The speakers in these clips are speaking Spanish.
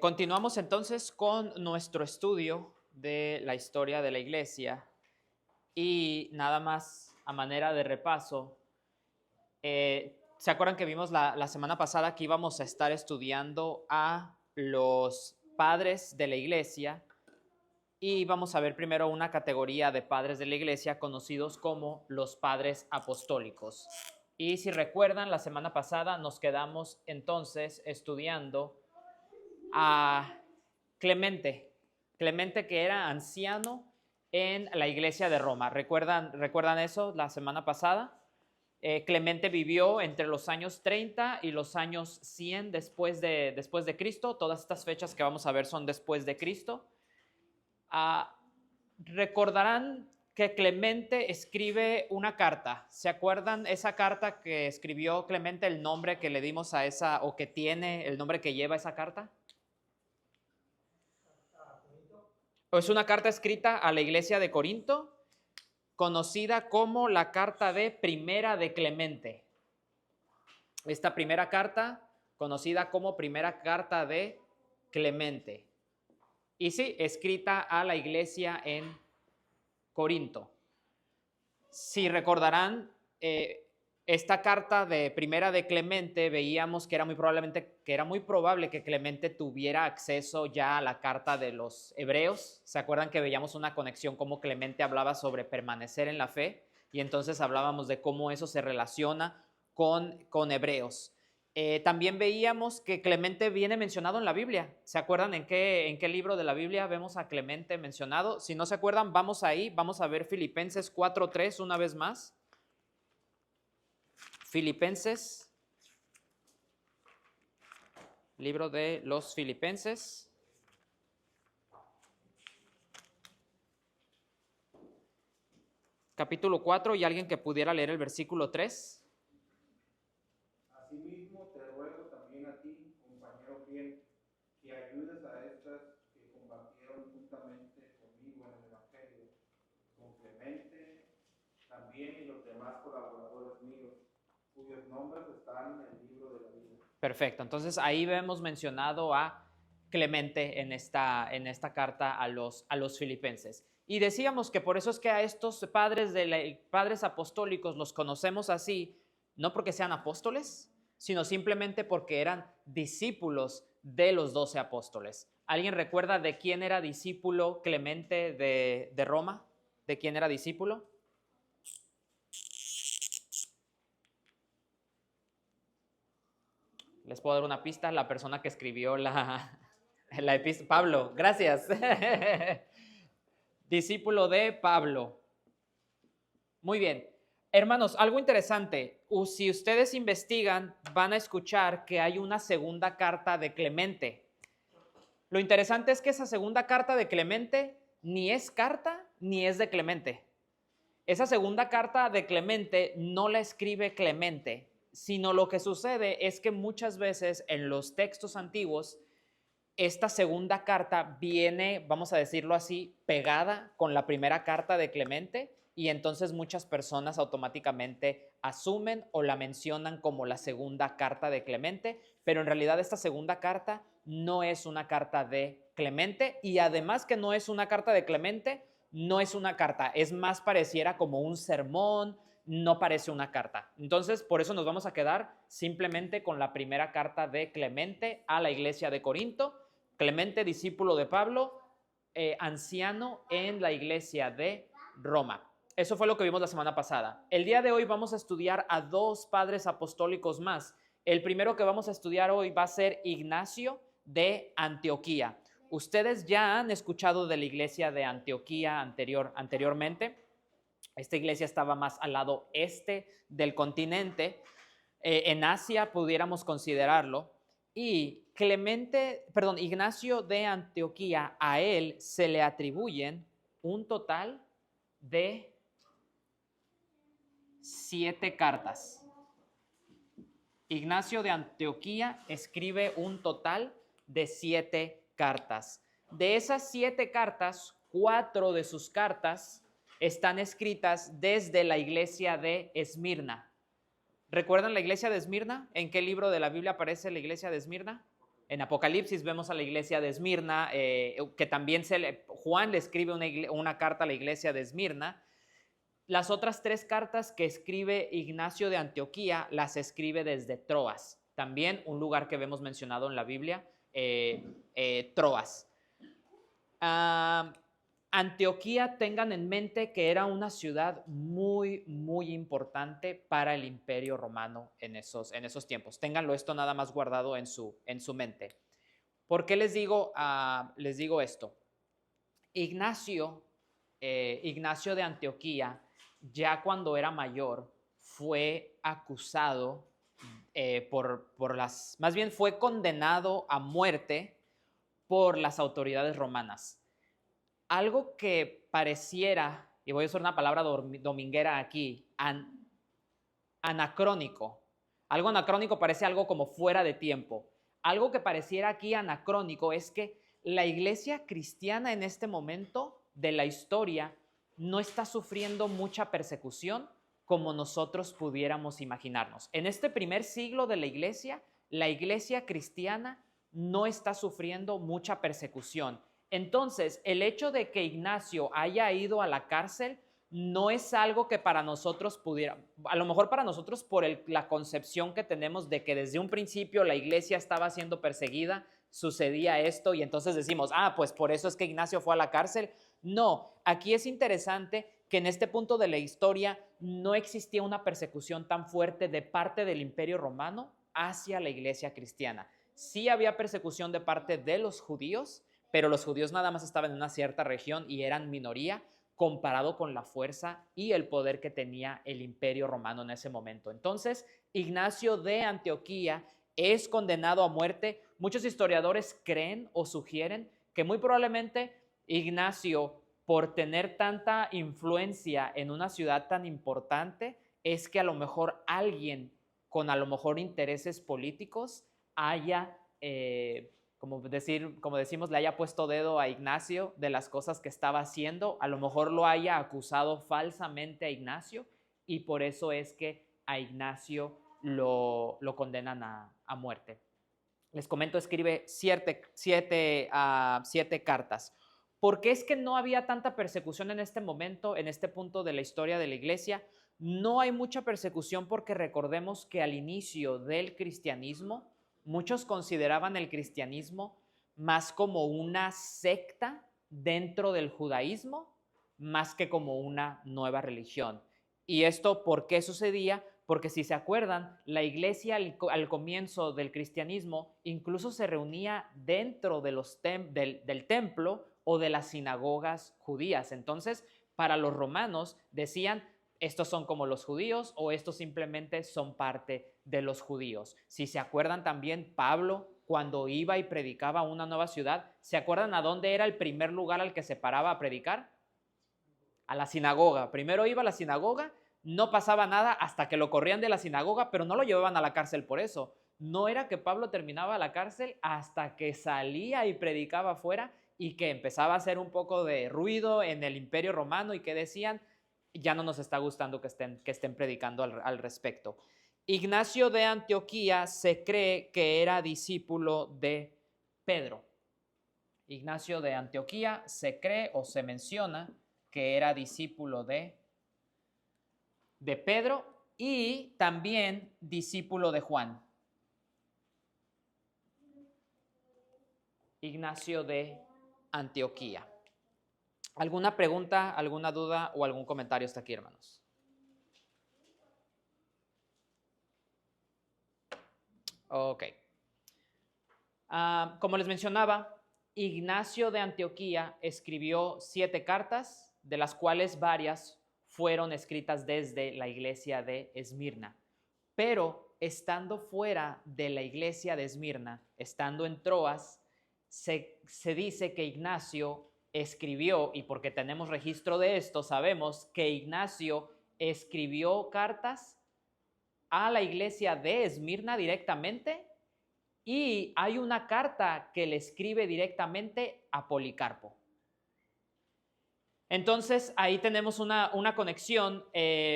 Continuamos entonces con nuestro estudio de la historia de la iglesia y nada más a manera de repaso, ¿se acuerdan que vimos la semana pasada que íbamos a estar estudiando a los padres de la iglesia? Y vamos a ver primero una categoría de padres de la iglesia conocidos como los padres apostólicos. Y si recuerdan, la semana pasada nos quedamos entonces estudiando a Clemente, que era anciano en la iglesia de Roma. ¿Recuerdan eso la semana pasada? Clemente vivió entre los años 30 y los años 100 después de Cristo. Todas estas fechas que vamos a ver son después de Cristo. Recordarán que Clemente escribe una carta. ¿Se acuerdan esa carta que escribió Clemente, el nombre que le dimos a esa, o que tiene el nombre que lleva esa carta? Es una carta escrita a la iglesia de Corinto, conocida como la carta de Primera de Clemente. Esta primera carta, conocida como Primera Carta de Clemente. Y sí, escrita a la iglesia en Corinto. Si recordarán, esta carta de Primera de Clemente, veíamos que era muy probable que Clemente tuviera acceso ya a la carta de los hebreos. ¿Se acuerdan que veíamos una conexión como Clemente hablaba sobre permanecer en la fe? Y entonces hablábamos de cómo eso se relaciona con hebreos. También veíamos que Clemente viene mencionado en la Biblia. ¿Se acuerdan en qué libro de la Biblia vemos a Clemente mencionado? Si no se acuerdan, vamos ahí, vamos a ver Filipenses 4:3 una vez más. Filipenses, libro de los Filipenses. Capítulo 4, y alguien que pudiera leer el versículo 3. Asimismo, te ruego también a ti, compañero fiel, que ayudes a estas que combatieron juntamente conmigo en el Evangelio, con Clemente también y los demás colaboradores míos, cuyos nombres están en el libro de la vida. Perfecto, entonces ahí vemos mencionado a Clemente en esta carta a los filipenses. Y decíamos que por eso es que a estos padres apostólicos los conocemos así, no porque sean apóstoles, sino simplemente porque eran discípulos de los 12 apóstoles. ¿Alguien recuerda de quién era discípulo Clemente de Roma? ¿De quién era discípulo? Les puedo dar una pista, la persona que escribió la epístola, Pablo, gracias. Discípulo de Pablo. Muy bien. Hermanos, algo interesante. Si ustedes investigan, van a escuchar que hay una segunda carta de Clemente. Lo interesante es que esa segunda carta de Clemente ni es carta ni es de Clemente. Esa segunda carta de Clemente no la escribe Clemente, sino lo que sucede es que muchas veces en los textos antiguos esta segunda carta viene, vamos a decirlo así, pegada con la primera carta de Clemente, y entonces muchas personas automáticamente asumen o la mencionan como la segunda carta de Clemente, pero en realidad esta segunda carta no es una carta de Clemente, y además que no es una carta de Clemente, no es una carta, es más pareciera como un sermón, no parece una carta. Entonces, por eso nos vamos a quedar simplemente con la primera carta de Clemente a la iglesia de Corinto. Clemente, discípulo de Pablo, anciano en la iglesia de Roma. Eso fue lo que vimos la semana pasada. El día de hoy vamos a estudiar a dos padres apostólicos más. El primero que vamos a estudiar hoy va a ser Ignacio de Antioquía. Ustedes ya han escuchado de la iglesia de Antioquía anteriormente. Esta iglesia estaba más al lado este del continente. En Asia pudiéramos considerarlo. Y Ignacio de Antioquía, a él se le atribuyen un total de 7 cartas. Ignacio de Antioquía escribe un total de 7 cartas. De esas 7 cartas, 4 de sus cartas están escritas desde la iglesia de Esmirna. ¿Recuerdan la iglesia de Esmirna? ¿En qué libro de la Biblia aparece la iglesia de Esmirna? En Apocalipsis vemos a la iglesia de Esmirna, que también Juan le escribe una carta a la iglesia de Esmirna. Las otras 3 cartas que escribe Ignacio de Antioquía las escribe desde Troas, también un lugar que vemos mencionado en la Biblia, Troas. Antioquía, tengan en mente que era una ciudad muy, muy importante para el Imperio Romano en esos tiempos. Ténganlo esto nada más guardado en su mente. ¿Por qué les digo esto? Ignacio de Antioquía, ya cuando era mayor, fue acusado más bien fue condenado a muerte por las autoridades romanas. Algo que pareciera, y voy a usar una palabra dominguera aquí, anacrónico. Algo anacrónico parece algo como fuera de tiempo. Algo que pareciera aquí anacrónico es que la iglesia cristiana en este momento de la historia no está sufriendo mucha persecución como nosotros pudiéramos imaginarnos. En este primer siglo de la iglesia cristiana no está sufriendo mucha persecución. Entonces, el hecho de que Ignacio haya ido a la cárcel no es algo que para nosotros pudiera, a lo mejor para nosotros por la concepción que tenemos de que desde un principio la iglesia estaba siendo perseguida, sucedía esto y entonces decimos, pues por eso es que Ignacio fue a la cárcel. No, aquí es interesante que en este punto de la historia no existía una persecución tan fuerte de parte del Imperio Romano hacia la iglesia cristiana. Sí había persecución de parte de los judíos, pero los judíos nada más estaban en una cierta región y eran minoría comparado con la fuerza y el poder que tenía el Imperio Romano en ese momento. Entonces, Ignacio de Antioquía es condenado a muerte. Muchos historiadores creen o sugieren que muy probablemente Ignacio, por tener tanta influencia en una ciudad tan importante, es que a lo mejor alguien con a lo mejor intereses políticos haya como decimos, le haya puesto dedo a Ignacio de las cosas que estaba haciendo, a lo mejor lo haya acusado falsamente a Ignacio y por eso es que a Ignacio lo condenan a muerte. Les comento, escribe 7 cartas. ¿Por qué es que no había tanta persecución en este momento, en este punto de la historia de la iglesia? No hay mucha persecución porque recordemos que al inicio del cristianismo, muchos consideraban el cristianismo más como una secta dentro del judaísmo, más que como una nueva religión. ¿Y esto por qué sucedía? Porque si se acuerdan, la iglesia al comienzo del cristianismo incluso se reunía dentro de del templo o de las sinagogas judías. Entonces, para los romanos decían, estos son como los judíos o estos simplemente son parte de los judíos. Si se acuerdan también, Pablo, cuando iba y predicaba a una nueva ciudad, ¿se acuerdan a dónde era el primer lugar al que se paraba a predicar? A la sinagoga. Primero iba a la sinagoga, no pasaba nada hasta que lo corrían de la sinagoga, pero no lo llevaban a la cárcel por eso. No era que Pablo terminaba la cárcel hasta que salía y predicaba afuera y que empezaba a hacer un poco de ruido en el Imperio Romano y que decían, ya no nos está gustando que estén predicando al respecto. Ignacio de Antioquía se cree que era discípulo de Pedro. Ignacio de Antioquía se cree o se menciona que era discípulo de Pedro y también discípulo de Juan. Ignacio de Antioquía. ¿Alguna pregunta, alguna duda o algún comentario hasta aquí, hermanos? Ok. Como les mencionaba, Ignacio de Antioquía escribió 7 cartas, de las cuales varias fueron escritas desde la iglesia de Esmirna. Pero estando fuera de la iglesia de Esmirna, estando en Troas, se dice que Ignacio escribió, y porque tenemos registro de esto, sabemos que Ignacio escribió cartas a la iglesia de Esmirna directamente y hay una carta que le escribe directamente a Policarpo. Entonces ahí tenemos una conexión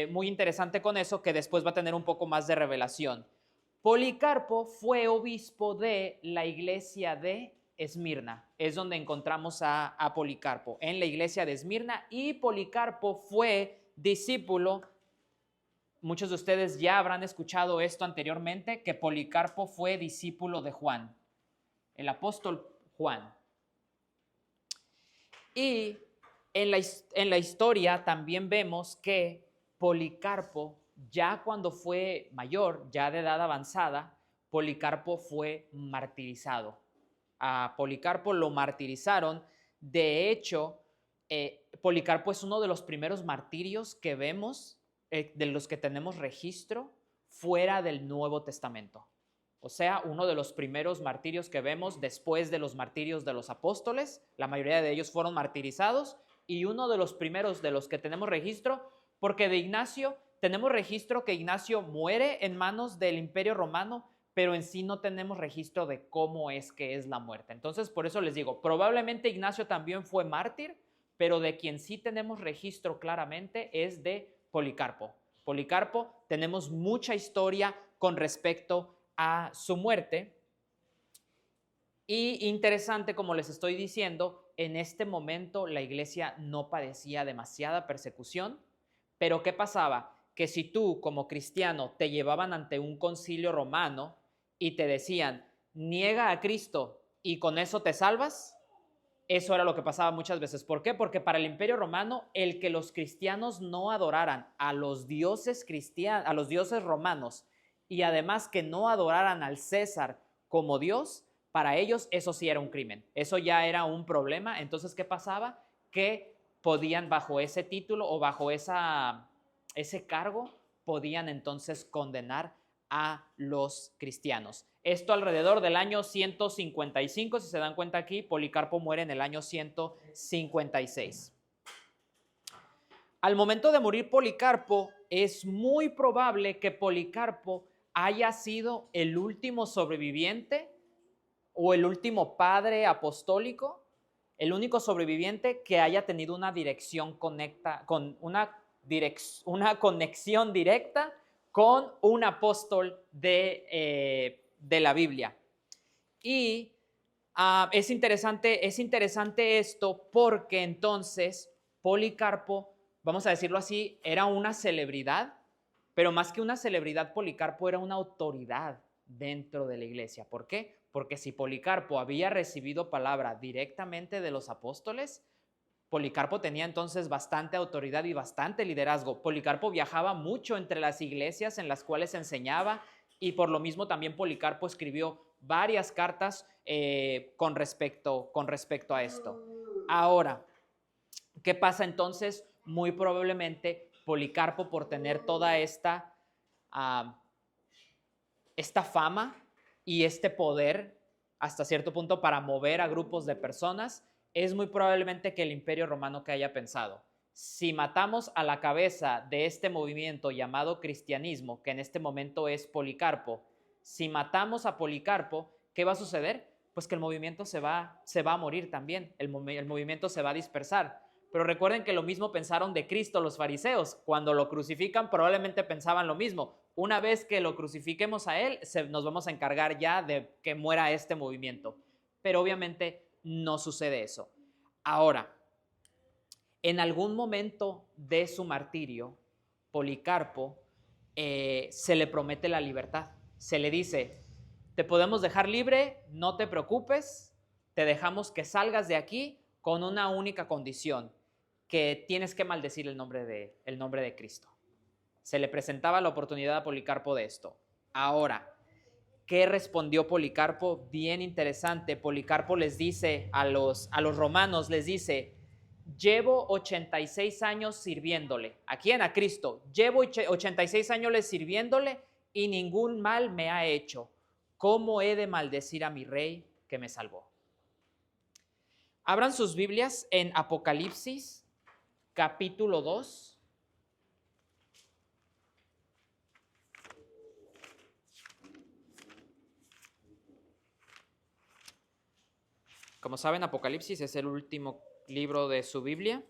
muy interesante con eso que después va a tener un poco más de revelación. Policarpo fue obispo de la iglesia de Esmirna. Es donde encontramos a Policarpo, en la iglesia de Esmirna. Y Policarpo fue discípulo, muchos de ustedes ya habrán escuchado esto anteriormente, que Policarpo fue discípulo de Juan, el apóstol Juan. Y en la historia también vemos que Policarpo, ya cuando fue mayor, ya de edad avanzada, Policarpo fue martirizado. A Policarpo lo martirizaron. De hecho, Policarpo es uno de los primeros martirios que vemos, de los que tenemos registro, fuera del Nuevo Testamento. O sea, uno de los primeros martirios que vemos después de los martirios de los apóstoles. La mayoría de ellos fueron martirizados. Y uno de los primeros de los que tenemos registro, porque de Ignacio tenemos registro que Ignacio muere en manos del Imperio Romano, pero en sí no tenemos registro de cómo es que es la muerte. Entonces, por eso les digo, probablemente Ignacio también fue mártir, pero de quien sí tenemos registro claramente es de Policarpo. Policarpo, tenemos mucha historia con respecto a su muerte. Y interesante, como les estoy diciendo, en este momento la iglesia no padecía demasiada persecución, pero ¿qué pasaba? Que si tú como cristiano te llevaban ante un concilio romano y te decían, niega a Cristo y con eso te salvas, eso era lo que pasaba muchas veces. ¿Por qué? Porque para el Imperio Romano, el que los cristianos no adoraran a los dioses cristianos, a los dioses romanos, y además que no adoraran al César como Dios, para ellos eso sí era un crimen. Eso ya era un problema. Entonces, ¿qué pasaba? Que podían bajo ese título o bajo ese cargo, podían entonces condenar a los cristianos. Esto alrededor del año 155, si se dan cuenta aquí, Policarpo muere en el año 156. Al momento de morir Policarpo, es muy probable que Policarpo haya sido el último sobreviviente o el último padre apostólico, el único sobreviviente que haya tenido una una conexión directa con un apóstol de la Biblia. Y es interesante esto porque entonces Policarpo, vamos a decirlo así, era una celebridad, pero más que una celebridad, Policarpo era una autoridad dentro de la iglesia. ¿Por qué? Porque si Policarpo había recibido palabra directamente de los apóstoles, Policarpo tenía entonces bastante autoridad y bastante liderazgo. Policarpo viajaba mucho entre las iglesias en las cuales enseñaba y por lo mismo también Policarpo escribió varias cartas con respecto a esto. Ahora, ¿qué pasa entonces? Muy probablemente Policarpo, por tener toda esta fama y este poder hasta cierto punto para mover a grupos de personas, es muy probablemente que el Imperio Romano que haya pensado, si matamos a la cabeza de este movimiento llamado cristianismo, que en este momento es Policarpo, si matamos a Policarpo, ¿qué va a suceder? Pues que el movimiento se va a morir también, el movimiento se va a dispersar. Pero recuerden que lo mismo pensaron de Cristo los fariseos. Cuando lo crucifican probablemente pensaban lo mismo. Una vez que lo crucifiquemos a él, nos vamos a encargar ya de que muera este movimiento. Pero obviamente no sucede eso. Ahora, en algún momento de su martirio, Policarpo se le promete la libertad. Se le dice, te podemos dejar libre, no te preocupes, te dejamos que salgas de aquí con una única condición, que tienes que maldecir el nombre de Cristo. Se le presentaba la oportunidad a Policarpo de esto. Ahora, ¿qué respondió Policarpo? Bien interesante. Policarpo les dice a los romanos, les dice, llevo 86 años sirviéndole. ¿A quién? A Cristo. Llevo 86 años sirviéndole y ningún mal me ha hecho. ¿Cómo he de maldecir a mi rey que me salvó? Abran sus Biblias en Apocalipsis, capítulo 2. Como saben, Apocalipsis es el último libro de su Biblia.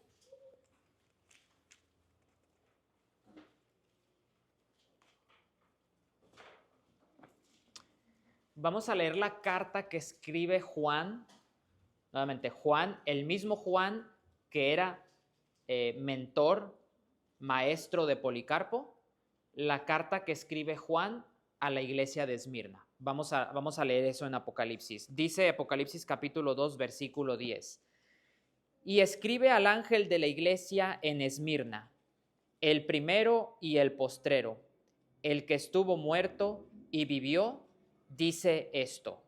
Vamos a leer la carta que escribe Juan. Nuevamente, Juan, el mismo Juan que era mentor, maestro de Policarpo, la carta que escribe Juan a la iglesia de Esmirna. Vamos a leer eso en Apocalipsis. Dice Apocalipsis capítulo 2, versículo 10. Y escribe al ángel de la iglesia en Esmirna, el primero y el postrero, el que estuvo muerto y vivió, dice esto: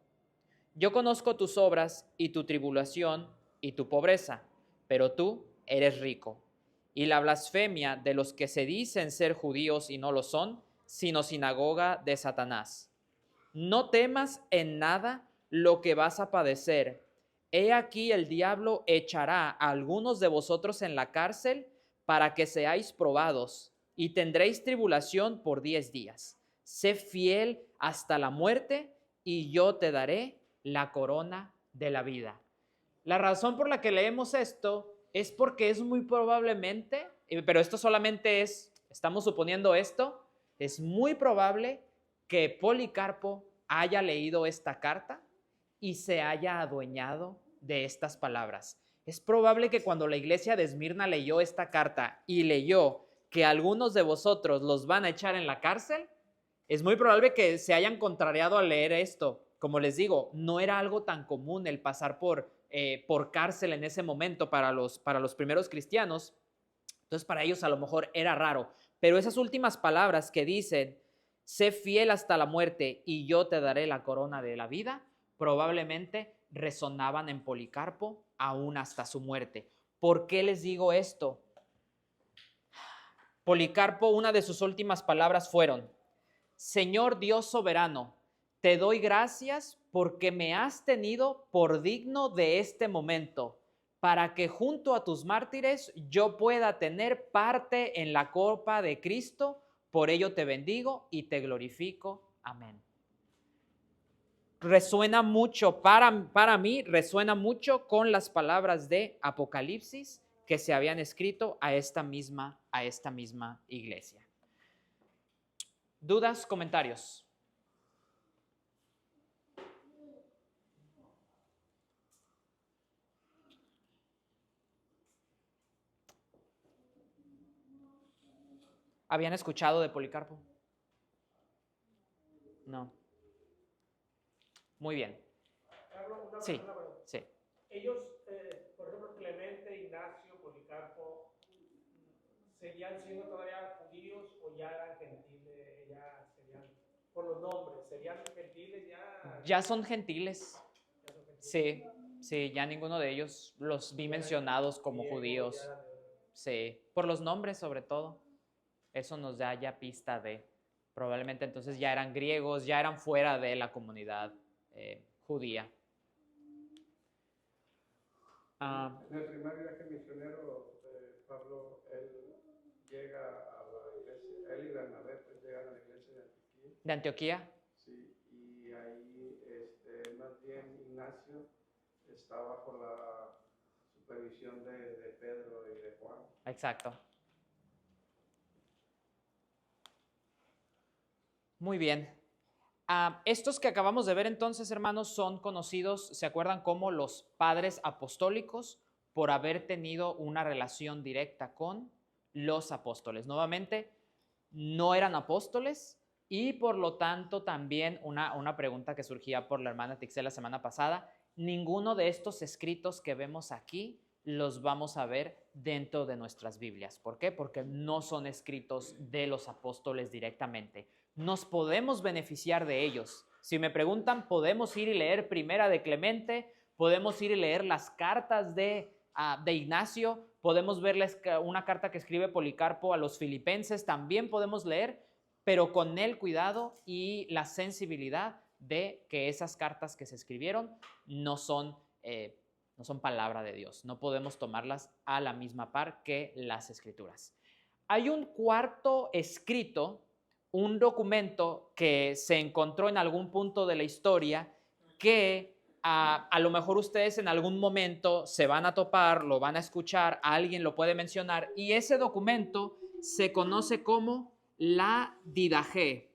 yo conozco tus obras y tu tribulación y tu pobreza, pero tú eres rico. Y la blasfemia de los que se dicen ser judíos y no lo son, sino sinagoga de Satanás. No temas en nada lo que vas a padecer. He aquí el diablo echará a algunos de vosotros en la cárcel para que seáis probados, y tendréis tribulación por 10 días. Sé fiel hasta la muerte, y yo te daré la corona de la vida. La razón por la que leemos esto es porque es muy probablemente, pero esto solamente estamos suponiendo esto, es muy probable que Policarpo haya leído esta carta y se haya adueñado de estas palabras. Es probable que cuando la iglesia de Esmirna leyó esta carta y leyó que algunos de vosotros los van a echar en la cárcel, es muy probable que se hayan contrariado al leer esto. Como les digo, no era algo tan común el pasar por cárcel en ese momento para los primeros cristianos. Entonces para ellos a lo mejor era raro. Pero esas últimas palabras que dicen, sé fiel hasta la muerte y yo te daré la corona de la vida, probablemente resonaban en Policarpo aún hasta su muerte. ¿Por qué les digo esto? Policarpo, una de sus últimas palabras fueron: Señor Dios soberano, te doy gracias porque me has tenido por digno de este momento, para que junto a tus mártires yo pueda tener parte en la copa de Cristo. Por ello te bendigo y te glorifico. Amén. Resuena mucho, para mí, resuena mucho con las palabras de Apocalipsis que se habían escrito a esta misma iglesia. ¿Dudas, comentarios? ¿Habían escuchado de Policarpo? No. Muy bien. Carlos, Sí, sí. ellos, por ejemplo, Clemente, Ignacio, Policarpo, ¿seguían siendo todavía judíos o ya eran gentiles? Ya serían, por los nombres, ¿serían gentiles ya? Ya son gentiles. Sí, sí, ya ninguno de ellos los vi mencionados como judíos. Sí, por los nombres sobre todo. Eso nos da ya pista de, probablemente entonces ya eran griegos, ya eran fuera de la comunidad judía. En el primer viaje misionero de Pablo, él llega a la iglesia, él y Bernabé pues llegan a la iglesia de Antioquía. ¿De Antioquía? Sí, y ahí más bien Ignacio está bajo la supervisión de Pedro y de Juan. Exacto. Muy bien. Estos que acabamos de ver entonces, hermanos, son conocidos, ¿se acuerdan? Como los padres apostólicos, por haber tenido una relación directa con los apóstoles. Nuevamente, no eran apóstoles y por lo tanto también una pregunta que surgía por la hermana Tixel la semana pasada, ninguno de estos escritos que vemos aquí los vamos a ver dentro de nuestras Biblias. ¿Por qué? Porque no son escritos de los apóstoles directamente. Nos podemos beneficiar de ellos. Si me preguntan, podemos ir y leer Primera de Clemente, podemos ir y leer las cartas de Ignacio, podemos verles una carta que escribe Policarpo a los filipenses, también podemos leer, pero con el cuidado y la sensibilidad de que esas cartas que se escribieron no son palabra de Dios. No podemos tomarlas a la misma par que las escrituras. Hay un cuarto escrito, un documento que se encontró en algún punto de la historia que a lo mejor ustedes en algún momento se van a topar, lo van a escuchar, alguien lo puede mencionar, y ese documento se conoce como la Didaché.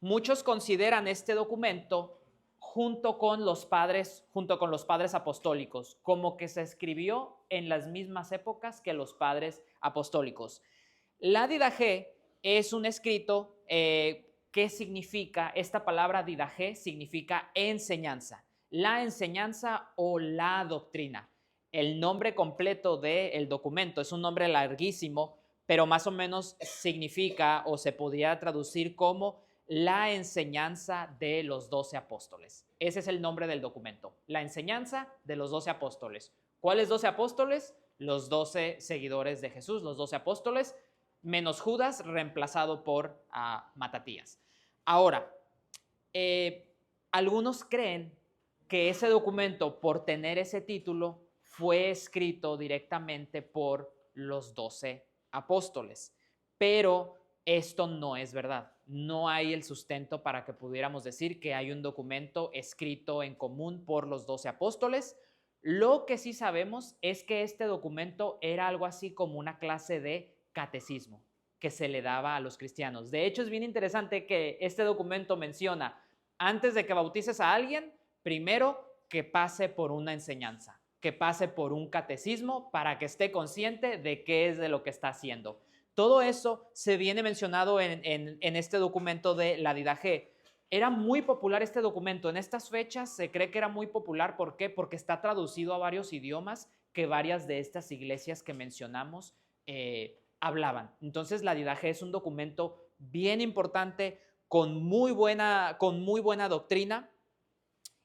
Muchos consideran este documento junto con los padres apostólicos, como que se escribió en las mismas épocas que los padres apostólicos. La Didache es un escrito que significa, esta palabra Didache significa enseñanza, la enseñanza o la doctrina. El nombre completo del documento es un nombre larguísimo, pero más o menos significa o se podría traducir como la enseñanza de los 12 apóstoles. Ese es el nombre del documento, la enseñanza de los 12 apóstoles. ¿Cuáles 12 apóstoles? Los 12 seguidores de Jesús, los 12 apóstoles, menos Judas, reemplazado por Matatías. Ahora, algunos creen que ese documento, por tener ese título, fue escrito directamente por los 12 apóstoles, pero esto no es verdad. No hay el sustento para que pudiéramos decir que hay un documento escrito en común por los 12 apóstoles. Lo que sí sabemos es que este documento era algo así como una clase de catecismo que se le daba a los cristianos. De hecho, es bien interesante que este documento menciona, antes de que bautices a alguien, primero que pase por una enseñanza, que pase por un catecismo para que esté consciente de qué es de lo que está haciendo. Todo eso se viene mencionado en este documento de la Didache. Era muy popular este documento. En estas fechas se cree que era muy popular. ¿Por qué? Porque está traducido a varios idiomas que varias de estas iglesias que mencionamos hablaban. Entonces la Didache es un documento bien importante, con muy buena doctrina,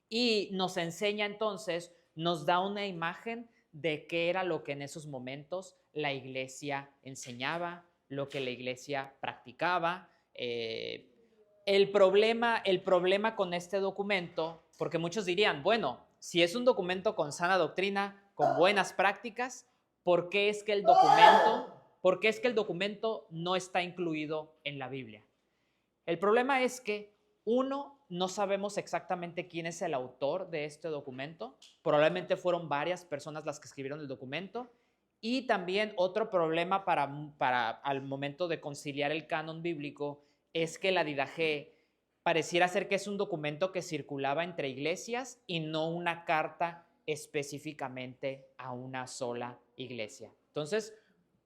y nos enseña entonces, nos da una imagen de qué era lo que en esos momentos la iglesia enseñaba, lo que la iglesia practicaba. El problema con este documento, porque muchos dirían, bueno, si es un documento con sana doctrina, con buenas prácticas, ¿por qué es que el documento no está incluido en la Biblia? El problema es que, uno, no sabemos exactamente quién es el autor de este documento. Probablemente fueron varias personas las que escribieron el documento. Y también otro problema para al momento de conciliar el canon bíblico es que la Didache pareciera ser que es un documento que circulaba entre iglesias y no una carta específicamente a una sola iglesia. Entonces,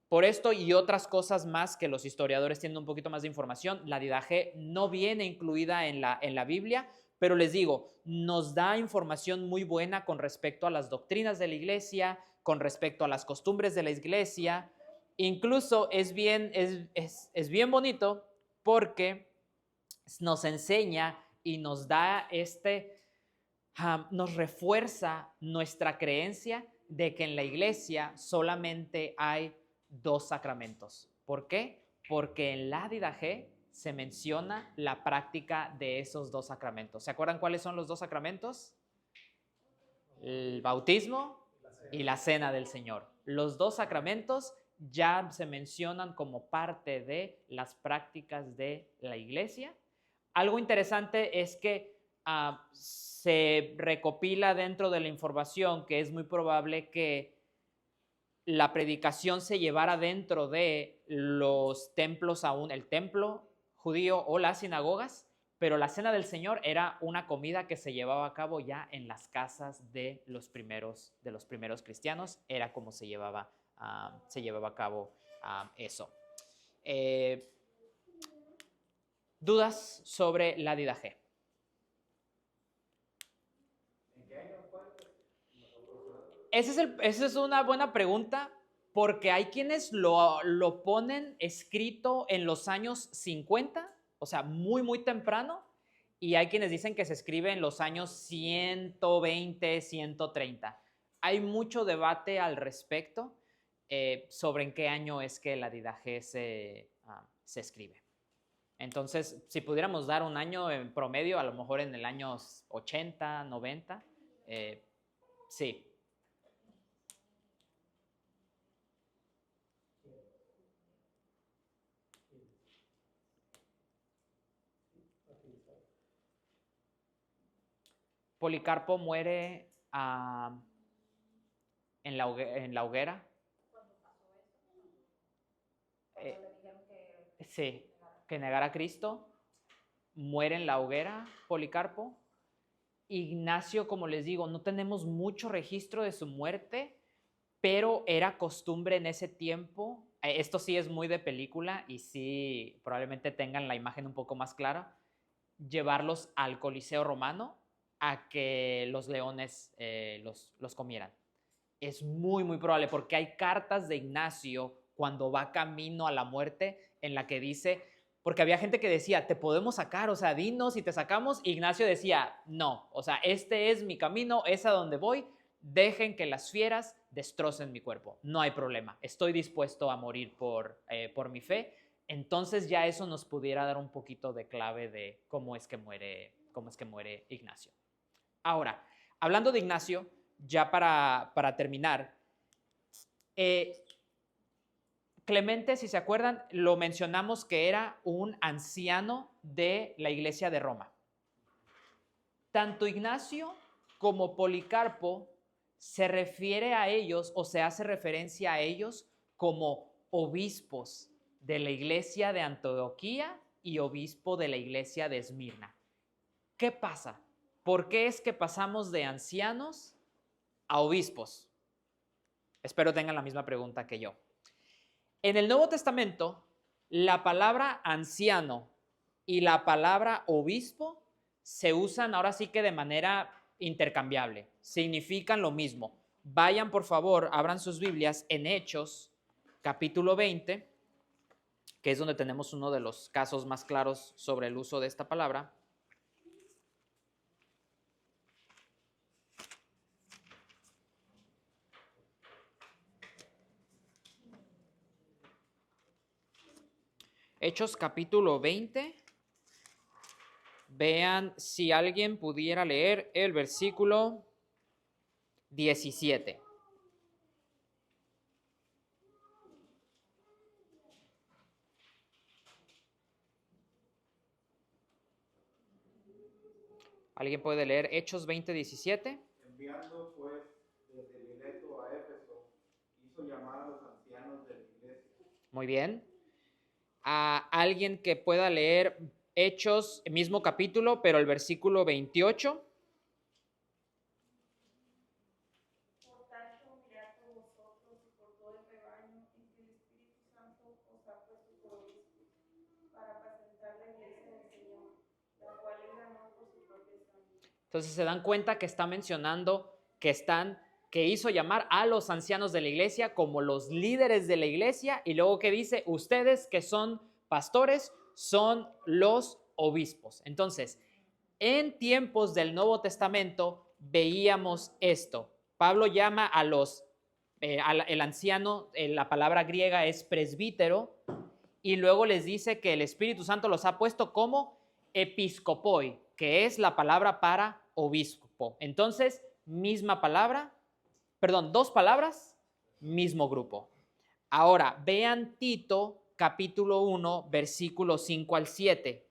por esto y otras cosas más que los historiadores tienen un poquito más de información, la Didache no viene incluida en la Biblia, pero les digo, nos da información muy buena con respecto a las doctrinas de la iglesia, con respecto a las costumbres de la iglesia. Incluso es bien bonito porque nos enseña y nos da nos refuerza nuestra creencia de que en la iglesia solamente hay 2 sacramentos. ¿Por qué? Porque en la Didache se menciona la práctica de esos 2 sacramentos. ¿Se acuerdan cuáles son los 2 sacramentos? El bautismo y la cena del Señor. Los 2 sacramentos ya se mencionan como parte de las prácticas de la iglesia. Algo interesante es que se recopila dentro de la información que es muy probable que la predicación se llevara dentro de los templos aún, el templo judío o las sinagogas, pero la cena del Señor era una comida que se llevaba a cabo ya en las casas de los primeros cristianos, era como se llevaba a cabo eso. ¿Dudas sobre la Didache? Esa es una buena pregunta, porque hay quienes lo ponen escrito en los años 50, o sea, muy, muy temprano, y hay quienes dicen que se escribe en los años 120, 130. Hay mucho debate al respecto sobre en qué año es que la Didache se escribe. Entonces, si pudiéramos dar un año en promedio, a lo mejor en el año 80, 90, sí. Policarpo muere en la hoguera. Sí, que negara a Cristo. muere en la hoguera, Policarpo. Ignacio, como les digo, no tenemos mucho registro de su muerte, pero era costumbre en ese tiempo. Esto sí es muy de película y sí probablemente tengan la imagen un poco más clara. Llevarlos al Coliseo Romano a que los leones los comieran. Es muy, muy probable porque hay cartas de Ignacio cuando va camino a la muerte en la que dice, porque había gente que decía, te podemos sacar, o sea, dinos y te sacamos. Ignacio decía, no, o sea, este es mi camino, es a donde voy, dejen que las fieras destrocen mi cuerpo, no hay problema, estoy dispuesto a morir por mi fe. Entonces ya eso nos pudiera dar un poquito de clave de cómo es que muere Ignacio. Ahora, hablando de Ignacio, ya para terminar, Clemente, si se acuerdan, lo mencionamos que era un anciano de la iglesia de Roma. Tanto Ignacio como Policarpo se refiere a ellos o se hace referencia a ellos como obispos de la iglesia de Antioquía y obispo de la iglesia de Esmirna. ¿Qué pasa? ¿Por qué es que pasamos de ancianos a obispos? Espero tengan la misma pregunta que yo. En el Nuevo Testamento, la palabra anciano y la palabra obispo se usan ahora sí que de manera intercambiable, significan lo mismo. Vayan, por favor, abran sus Biblias en Hechos, capítulo 20, que es donde tenemos uno de los casos más claros sobre el uso de esta palabra. Hechos capítulo 20. Vean si alguien pudiera leer el versículo 17. ¿Alguien puede leer Hechos 20, 17? Enviando pues desde Mileto a Éfeso, hizo llamar a los ancianos de la iglesia. Muy bien. ¿A alguien que pueda leer Hechos, mismo capítulo, pero el versículo 28? Por tanto, mirad por vosotros y por todo el rebaño en que el Espíritu Santo os ha puesto por obispos, para apacentar la iglesia del Señor, la cual él ganó por su propia sangre. Entonces se dan cuenta que está mencionando que hizo llamar a los ancianos de la iglesia como los líderes de la iglesia, y luego que dice, ustedes que son pastores son los obispos. Entonces, en tiempos del Nuevo Testamento veíamos esto. Pablo llama a el anciano, la palabra griega es presbítero, y luego les dice que el Espíritu Santo los ha puesto como episcopoi, que es la palabra para obispo. Entonces, misma palabra, perdón, dos palabras, mismo grupo. Ahora, vean Tito, capítulo 1, versículos 5 al 7.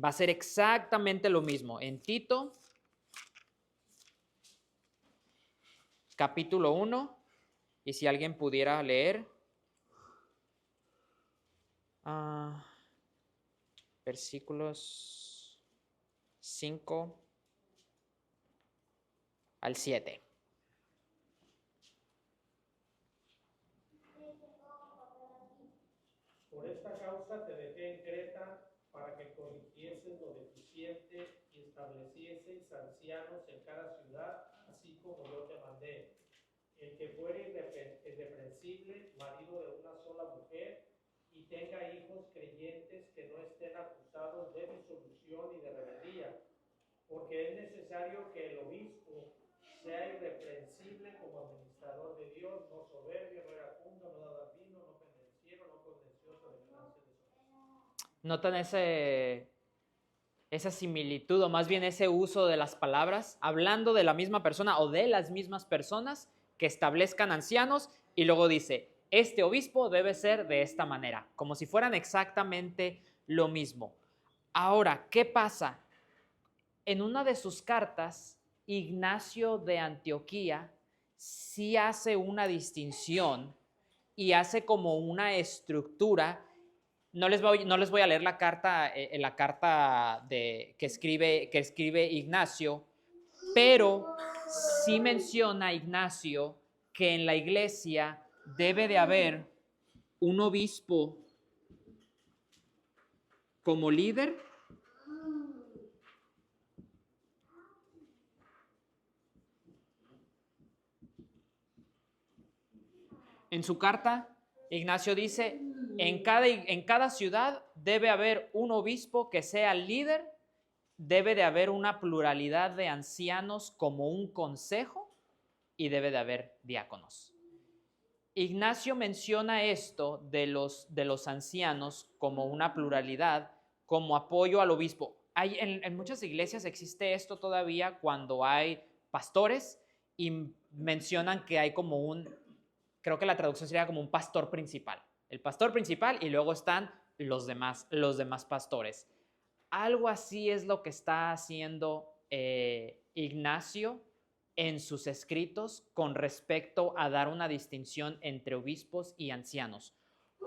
Va a ser exactamente lo mismo. En Tito, capítulo 1, y si alguien pudiera leer, versículos 5 al 7. Por esta causa te dejé en Creta para que corrigieses lo deficiente y establecieseis ancianos en cada ciudad, así como yo te mandé. El que fuere irreprensible, marido de una sola mujer, y tenga hijos creyentes que no estén acusados de disolución y de rebeldía, porque es necesario que el obispo sea irreprensible como administrador de Dios, no soberbio, no iracundo, no dador vino, no pendenciero, no contencioso de ganancias deshonrosas. ¿Notan esa similitud o más bien ese uso de las palabras, hablando de la misma persona o de las mismas personas que establezcan ancianos? Y luego dice, este obispo debe ser de esta manera, como si fueran exactamente lo mismo. Ahora, ¿qué pasa? En una de sus cartas, Ignacio de Antioquía sí hace una distinción y hace como una estructura No les voy a leer la carta, que escribe Ignacio, pero sí menciona Ignacio que en la iglesia debe de haber un obispo como líder. En su carta, Ignacio dice, en cada ciudad debe haber un obispo que sea el líder, debe de haber una pluralidad de ancianos como un consejo y debe de haber diáconos. Ignacio menciona esto de los ancianos como una pluralidad, como apoyo al obispo. En muchas iglesias existe esto todavía cuando hay pastores y mencionan que hay creo que la traducción sería como un pastor principal. El pastor principal y luego están los demás pastores. Algo así es lo que está haciendo Ignacio en sus escritos con respecto a dar una distinción entre obispos y ancianos.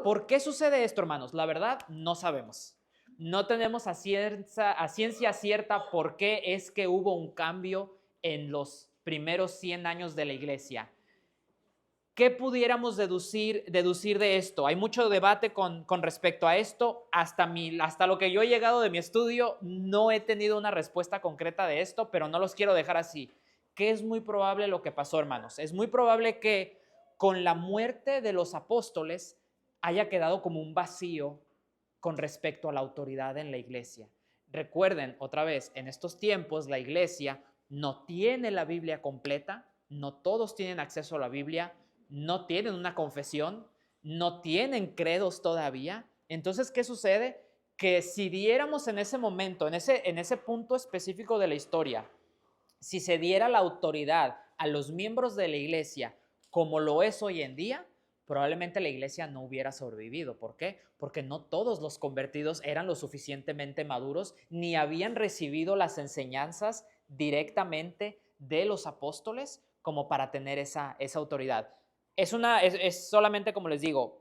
¿Por qué sucede esto, hermanos? La verdad, no sabemos. No tenemos a ciencia cierta por qué es que hubo un cambio en los primeros 100 años de la iglesia. ¿Qué pudiéramos deducir de esto? Hay mucho debate con respecto a esto. Hasta lo que yo he llegado de mi estudio, no he tenido una respuesta concreta de esto, pero no los quiero dejar así. ¿Qué es muy probable lo que pasó, hermanos? Es muy probable que con la muerte de los apóstoles haya quedado como un vacío con respecto a la autoridad en la iglesia. Recuerden, otra vez, en estos tiempos la iglesia no tiene la Biblia completa, no todos tienen acceso a la Biblia, no tienen una confesión, no tienen credos todavía. Entonces, ¿qué sucede? Que si diéramos en ese momento, en ese punto específico de la historia, si se diera la autoridad a los miembros de la iglesia como lo es hoy en día, probablemente la iglesia no hubiera sobrevivido. ¿Por qué? Porque no todos los convertidos eran lo suficientemente maduros ni habían recibido las enseñanzas directamente de los apóstoles como para tener esa autoridad. Es solamente, como les digo,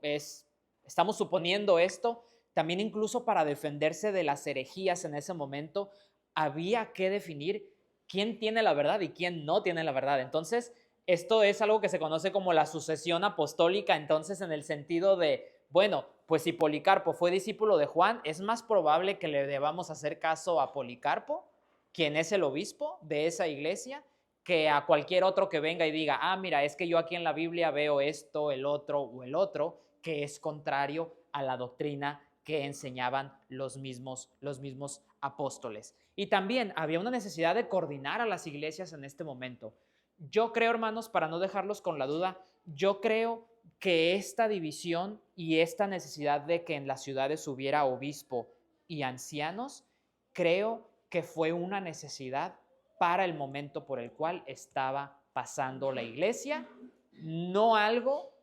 estamos suponiendo esto. También incluso para defenderse de las herejías en ese momento, había que definir quién tiene la verdad y quién no tiene la verdad. Entonces, esto es algo que se conoce como la sucesión apostólica. Entonces, en el sentido de, bueno, pues si Policarpo fue discípulo de Juan, es más probable que le debamos hacer caso a Policarpo, quien es el obispo de esa iglesia, que a cualquier otro que venga y diga, mira, es que yo aquí en la Biblia veo esto, el otro o el otro, que es contrario a la doctrina que enseñaban los mismos apóstoles. Y también había una necesidad de coordinar a las iglesias en este momento. Yo creo, hermanos, para no dejarlos con la duda, yo creo que esta división y esta necesidad de que en las ciudades hubiera obispo y ancianos, creo que fue una necesidad para el momento por el cual estaba pasando la iglesia, no algo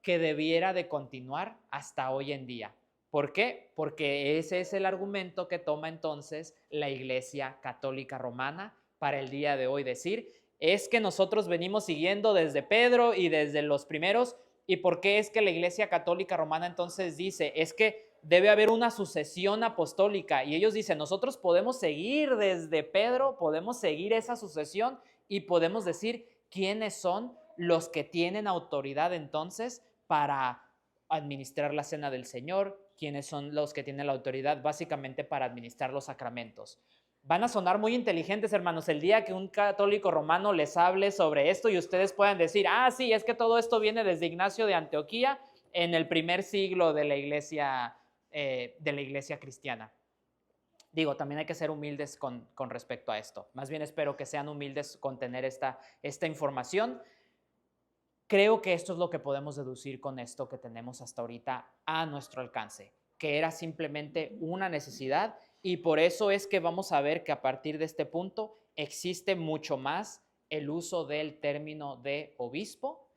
que debiera de continuar hasta hoy en día. ¿Por qué? Porque ese es el argumento que toma entonces la Iglesia Católica Romana para el día de hoy, decir, es que nosotros venimos siguiendo desde Pedro y desde los primeros. ¿Y por qué es que la Iglesia Católica Romana entonces dice? Es que debe haber una sucesión apostólica, y ellos dicen, nosotros podemos seguir desde Pedro, podemos seguir esa sucesión y podemos decir quiénes son los que tienen autoridad entonces para administrar la cena del Señor, quiénes son los que tienen la autoridad básicamente para administrar los sacramentos. Van a sonar muy inteligentes, hermanos, el día que un católico romano les hable sobre esto y ustedes puedan decir, sí, es que todo esto viene desde Ignacio de Antioquía en el primer siglo de la iglesia cristiana. Digo, también hay que ser humildes con respecto a esto. Más bien espero que sean humildes con tener esta información. Creo que esto es lo que podemos deducir con esto que tenemos hasta ahorita a nuestro alcance, que era simplemente una necesidad, y por eso es que vamos a ver que a partir de este punto existe mucho más el uso del término de obispo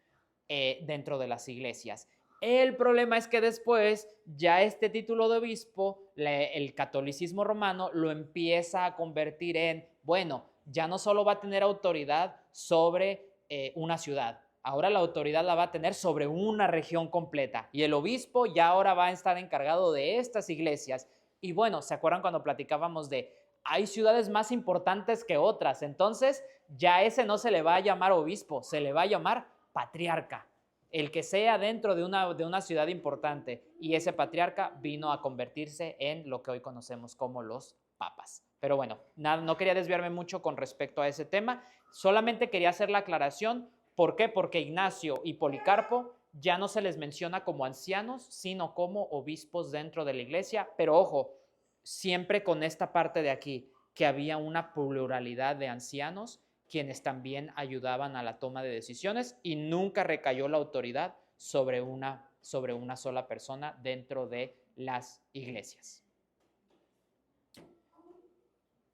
dentro de las iglesias. El problema es que después ya este título de obispo, el catolicismo romano lo empieza a convertir en, bueno, ya no solo va a tener autoridad sobre una ciudad, Ahora la autoridad la va a tener sobre una región completa y el obispo ya ahora va a estar encargado de estas iglesias. Y bueno, ¿se acuerdan cuando platicábamos de hay ciudades más importantes que otras? Entonces ya ese no se le va a llamar obispo, se le va a llamar patriarca. El que sea dentro de una ciudad importante, y ese patriarca vino a convertirse en lo que hoy conocemos como los papas. Pero bueno, no quería desviarme mucho con respecto a ese tema, solamente quería hacer la aclaración. ¿Por qué? Porque Ignacio y Policarpo ya no se les menciona como ancianos, sino como obispos dentro de la iglesia, pero ojo, siempre con esta parte de aquí, que había una pluralidad de ancianos quienes también ayudaban a la toma de decisiones y nunca recayó la autoridad sobre una sola persona dentro de las iglesias.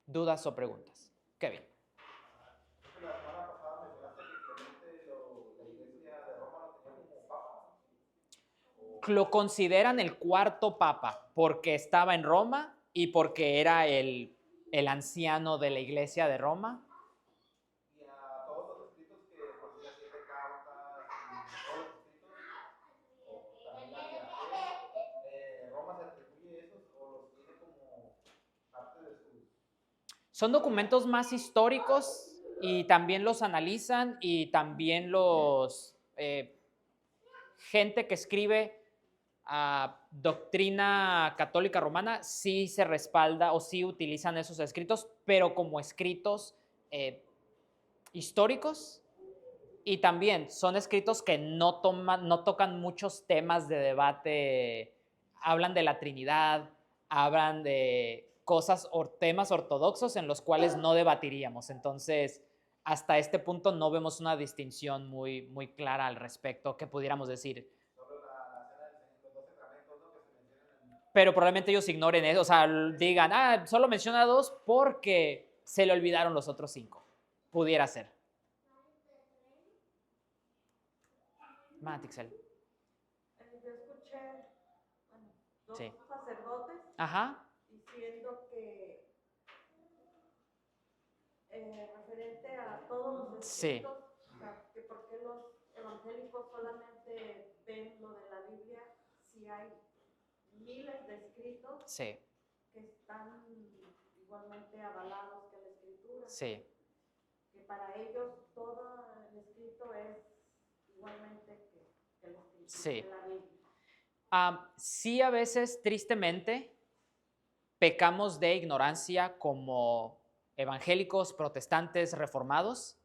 ¿Dudas o preguntas? Kevin. La semana pasada mencionaste que Clemente, la iglesia de Roma lo tenía como papa. Lo consideran el cuarto papa porque estaba en Roma y porque era el anciano de la iglesia de Roma. Y a todos los escritos que pues ya 7 cartas y todos los escritos, o también la viaje, Roma se atribuye esos o los tiene como parte de sus... Son documentos más históricos y también los analizan y también los... gente que escribe doctrina católica romana sí se respalda o sí utilizan esos escritos, pero como escritos históricos, y también son escritos que no tocan muchos temas de debate, hablan de la Trinidad, hablan de cosas o temas ortodoxos en los cuales no debatiríamos. Entonces, hasta este punto no vemos una distinción muy clara al respecto que pudiéramos decir. Solo la cena los 2 sacramentos, ¿no? Que se mencionan en... Pero probablemente ellos ignoren eso, o sea, digan, solo menciona 2 porque se le olvidaron los otros 5. Pudiera ser. Matixel. Yo escuché, bueno, 2 Sí. sacerdotes Ajá. diciendo que referente a todos los Sí. escritos, o sea, que por qué los evangélicos solamente ven lo de la Biblia si hay miles de escritos Sí. que están igualmente avalados que la escritura, Sí. que para ellos todo el escrito es igualmente que la escritura Sí. de la Biblia. Sí, a veces, tristemente, pecamos de ignorancia como evangélicos, protestantes, reformados,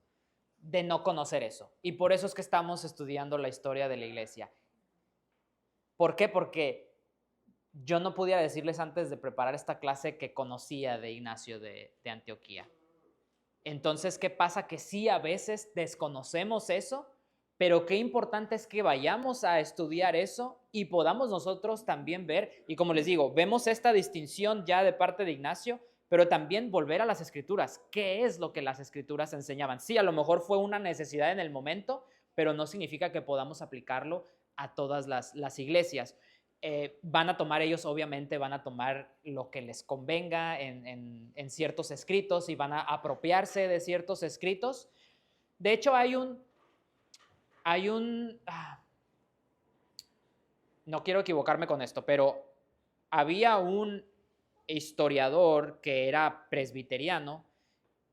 de no conocer eso. Y por eso es que estamos estudiando la historia de la iglesia. ¿Por qué? Porque yo no podía decirles antes de preparar esta clase que conocía de Ignacio de Antioquía. Entonces, ¿qué pasa? Que sí, a veces desconocemos eso, pero qué importante es que vayamos a estudiar eso y podamos nosotros también ver, y como les digo, vemos esta distinción ya de parte de Ignacio, pero también volver a las escrituras. ¿Qué es lo que las escrituras enseñaban? Sí, a lo mejor fue una necesidad en el momento, pero no significa que podamos aplicarlo a todas las iglesias. Van a tomar ellos, obviamente, van a tomar lo que les convenga en ciertos escritos y van a apropiarse de ciertos escritos. De hecho, no quiero equivocarme con esto, pero había un historiador que era presbiteriano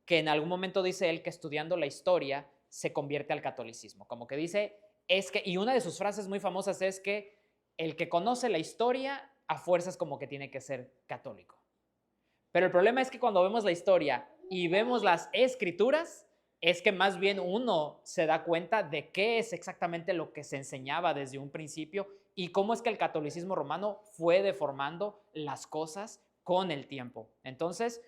que en algún momento dice él que estudiando la historia se convierte al catolicismo. Como que dice, y una de sus frases muy famosas es que el que conoce la historia a fuerzas como que tiene que ser católico. Pero el problema es que cuando vemos la historia y vemos las escrituras, es que más bien uno se da cuenta de qué es exactamente lo que se enseñaba desde un principio y cómo es que el catolicismo romano fue deformando las cosas con el tiempo. Entonces,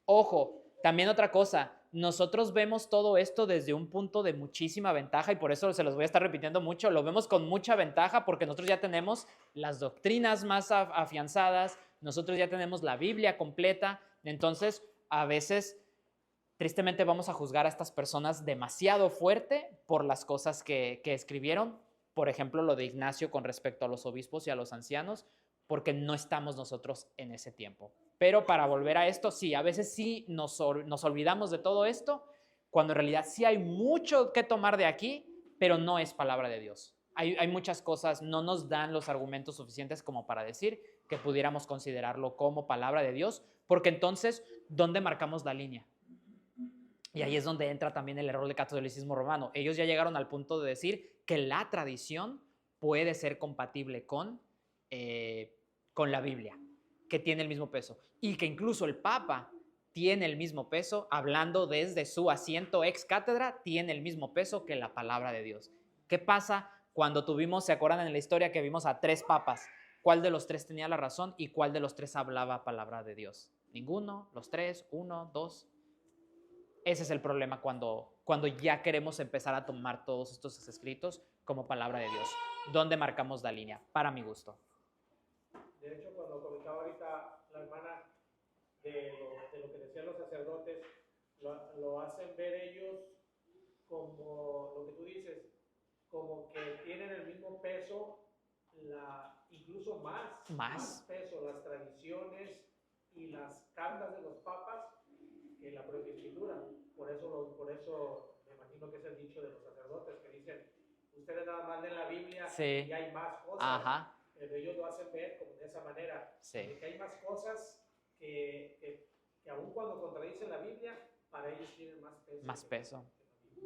ojo, también otra cosa, nosotros vemos todo esto desde un punto de muchísima ventaja y por eso se los voy a estar repitiendo mucho, lo vemos con mucha ventaja porque nosotros ya tenemos las doctrinas más afianzadas, nosotros ya tenemos la Biblia completa, entonces a veces tristemente vamos a juzgar a estas personas demasiado fuerte por las cosas que escribieron, por ejemplo lo de Ignacio con respecto a los obispos y a los ancianos, porque no estamos nosotros en ese tiempo. Pero para volver a esto, sí, a veces sí nos olvidamos de todo esto, cuando en realidad sí hay mucho que tomar de aquí, pero no es palabra de Dios. Hay muchas cosas, no nos dan los argumentos suficientes como para decir que pudiéramos considerarlo como palabra de Dios, porque entonces, ¿dónde marcamos la línea? Y ahí es donde entra también el error del catolicismo romano. Ellos ya llegaron al punto de decir que la tradición puede ser compatible con la Biblia, que tiene el mismo peso. Y que incluso el Papa tiene el mismo peso, hablando desde su asiento ex cátedra, tiene el mismo peso que la palabra de Dios. ¿Qué pasa cuando tuvimos, se acuerdan en la historia que vimos a 3 papas? ¿Cuál de los 3 tenía la razón y cuál de los 3 hablaba palabra de Dios? Ninguno, los 3, 1, 2. Ese es el problema cuando ya queremos empezar a tomar todos estos escritos como palabra de Dios. ¿Dónde marcamos la línea? Para mi gusto. De hecho, cuando comentaba ahorita la hermana de lo que decían los sacerdotes, lo hacen ver ellos como lo que tú dices, como que tienen el mismo peso, incluso más peso las tradiciones y las cartas de los papas que la propia escritura. Por eso me imagino que es el dicho de los sacerdotes que dicen, ustedes nada más leen la Biblia y hay más cosas. Ajá. Pero ellos lo hacen ver como de esa manera, de que hay más cosas que aun cuando contradicen la Biblia, para ellos tienen más peso. Más peso.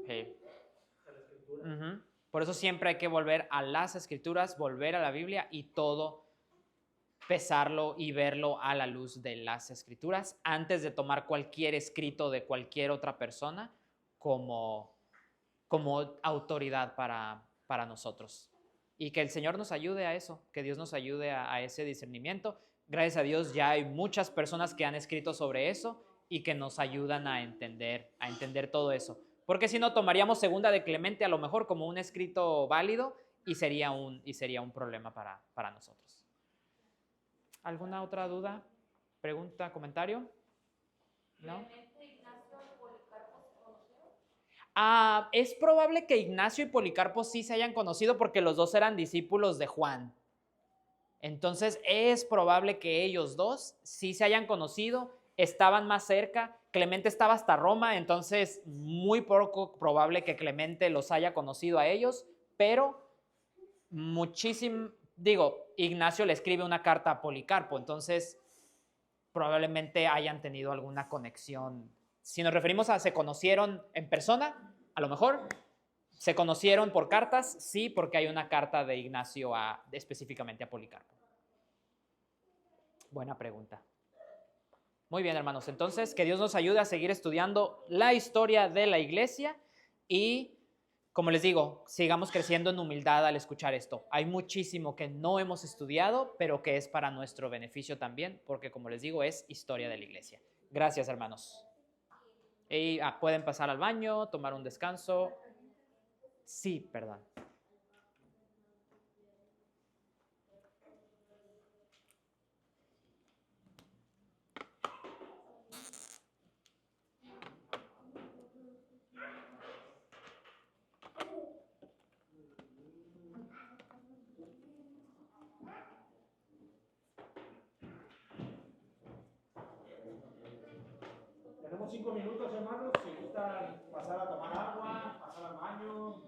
Que la escritura. Uh-huh. Por eso siempre hay que volver a las escrituras, volver a la Biblia y todo pesarlo y verlo a la luz de las escrituras antes de tomar cualquier escrito de cualquier otra persona como autoridad para nosotros. Y que el Señor nos ayude a eso, que Dios nos ayude a ese discernimiento. Gracias a Dios ya hay muchas personas que han escrito sobre eso y que nos ayudan a entender todo eso. Porque si no, tomaríamos Segunda de Clemente a lo mejor como un escrito válido y sería un problema para nosotros. ¿Alguna otra duda, pregunta, comentario? ¿No? Es probable que Ignacio y Policarpo sí se hayan conocido porque los dos eran discípulos de Juan. Entonces es probable que ellos dos sí se hayan conocido, estaban más cerca. Clemente estaba hasta Roma, entonces muy poco probable que Clemente los haya conocido a ellos, pero Ignacio le escribe una carta a Policarpo, entonces probablemente hayan tenido alguna conexión. Si nos referimos a se conocieron en persona, a lo mejor se conocieron por cartas, sí, porque hay una carta de Ignacio específicamente a Policarpo. Buena pregunta. Muy bien, hermanos. Entonces, que Dios nos ayude a seguir estudiando la historia de la iglesia y, como les digo, sigamos creciendo en humildad al escuchar esto. Hay muchísimo que no hemos estudiado, pero que es para nuestro beneficio también, porque, como les digo, es historia de la iglesia. Gracias, hermanos. Y pueden pasar al baño, tomar un descanso. Sí, perdón. Tenemos 5 minutos, hermanos, si gustan pasar a tomar agua, pasar al baño,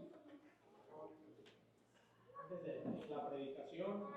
antes de la predicación.